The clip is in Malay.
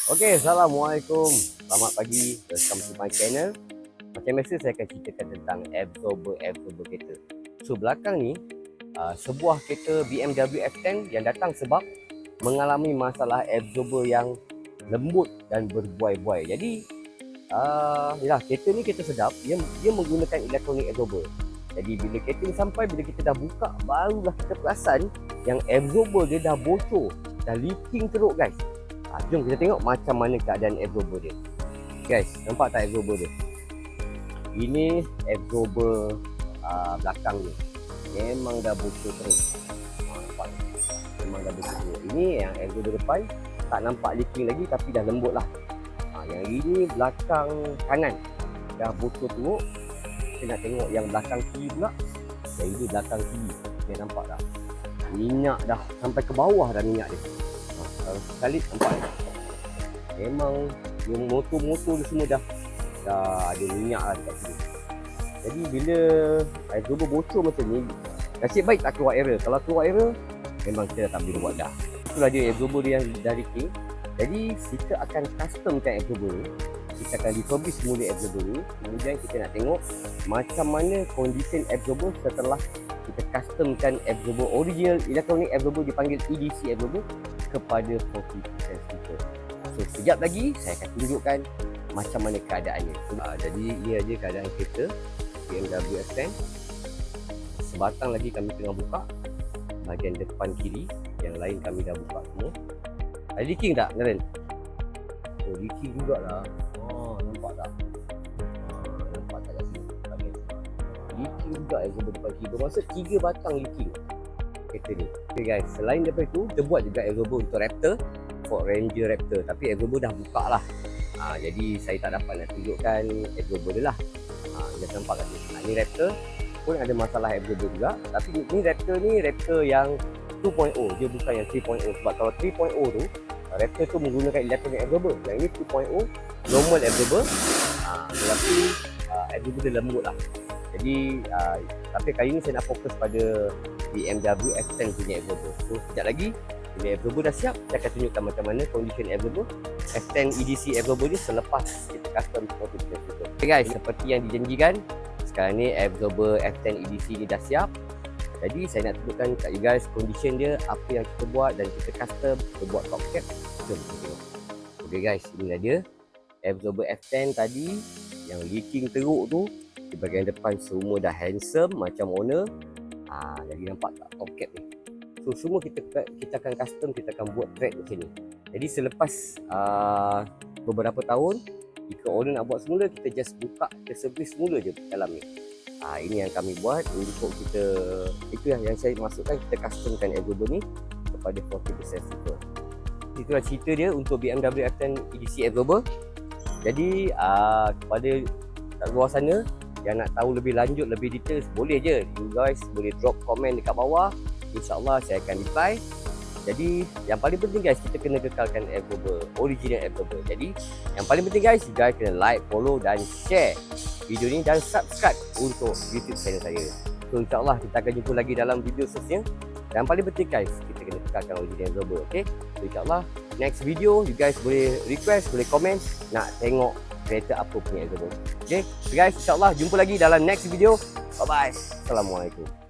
Okey, Assalamualaikum. Selamat pagi. Welcome to my channel. Macam biasa saya akan ceritakan tentang absorber kereta. So belakang ni sebuah kereta BMW F10 yang datang sebab mengalami masalah absorber yang lembut dan berbuai-buai. Jadi yalah, kereta ni kereta sedap, dia menggunakan electronic absorber. Jadi bila kereta ni sampai, bila kita dah buka, barulah kita perasan yang absorber dia dah bocor, dah leaking teruk guys. Jom kita tengok macam mana keadaan absorber dia. Guys, nampak tak absorber dia? Ini absorber belakang ni. Memang dah bocor terus. Nampak? Memang dah bocor terus. Ini yang absorber depan tak nampak leaking lagi tapi dah lembut lah. Yang ini belakang kanan dah bocor teruk. Kita nak tengok yang belakang kiri pula. Yang ini belakang kiri. Dia nampak dah. Minyak dah sampai ke bawah dah minyak dia. Sekali nampak ni. Memang yang motor-motor dia semua dah ada minyak lah dekat sini. Jadi bila absorber bocor macam ni, nasib baik tak keluar error. Kalau keluar error, memang kita dah tak boleh buat dah. Itulah dia absorber dia yang dah leaking. Jadi kita akan customkan absorber ni. Kita akan refurbish semula absorber ni. Kemudian kita nak tengok macam mana condition absorber setelah kita customkan absorber original electronic absorber, dipanggil EDC absorber, kepada 40% stiker. So sekejap lagi saya akan tunjukkan macam mana keadaannya. Jadi ini aja keadaan kereta BMW F10. Sebatang lagi kami tengah buka bahagian depan kiri, yang lain kami dah buka semua. Ada leaking tak Naren? Oh, leaking jugalah. Nampak tak? Nampak tak kat sini? Leaking juga absorber depan kiri. Bermaksud 3 batang leaking kereta ni. Okay guys, selain daripada itu, kita buat juga absorber untuk Raptor, Ford Ranger Raptor. Tapi absorber dah buka lah. Jadi saya tak dapat nak tunjukkan absorber dia lah. Dah nampak kat sini. Ni Raptor pun ada masalah absorber juga. Tapi ni Raptor yang 2.0. Dia bukan yang 3.0. Sebab kalau 3.0 tu, Raptor tu menggunakan electronic absorber. Yang ni 2.0 normal absorber. Tapi absorber dia lembut lah. Jadi tapi kali ni saya nak fokus pada BMW F10 punya absorber. So sekejap lagi bila absorber dah siap, saya akan tunjukkan macam mana condition absorber F10 EDC absorber ni selepas kita custom seperti itu. Okay guys, seperti yang dijanjikan, sekarang ni absorber F10 EDC ni dah siap. Jadi saya nak tunjukkan kat you guys condition dia, apa yang kita buat dan kita custom, kita buat top cap. Jom kita tengok. Okay guys, inilah dia absorber F10 tadi yang leaking teruk tu. Di bahagian depan semua dah handsome macam owner. Jadi nampak tak top cap ni? So semua kita akan custom, kita akan buat track macam ni. Jadi selepas beberapa tahun, jika owner nak buat semula, kita just buka, kita servis semula je dalam ni. Ini yang kami buat untuk kita, itu yang saya masukkan, kita customkan absorber ni kepada 40% stiker. Itulah cerita dia untuk BMW F10 EDC absorber. Jadi kepada kat luar sana yang nak tahu lebih lanjut, lebih details, boleh je you guys boleh drop komen dekat bawah. InsyaAllah saya akan reply. Jadi yang paling penting guys, kita kena kekalkan absorber, original absorber. Jadi yang paling penting guys, you guys kena like, follow dan share video ni dan subscribe untuk YouTube channel saya. So insyaAllah kita akan jumpa lagi dalam video seterusnya. Dan paling penting guys, kita kena kekalkan original absorber. Okay, so insyaAllah next video you guys boleh request, boleh komen nak tengok kereta apa punya absorber. Okay, so guys, insyaAllah jumpa lagi dalam next video. Bye bye. Assalamualaikum.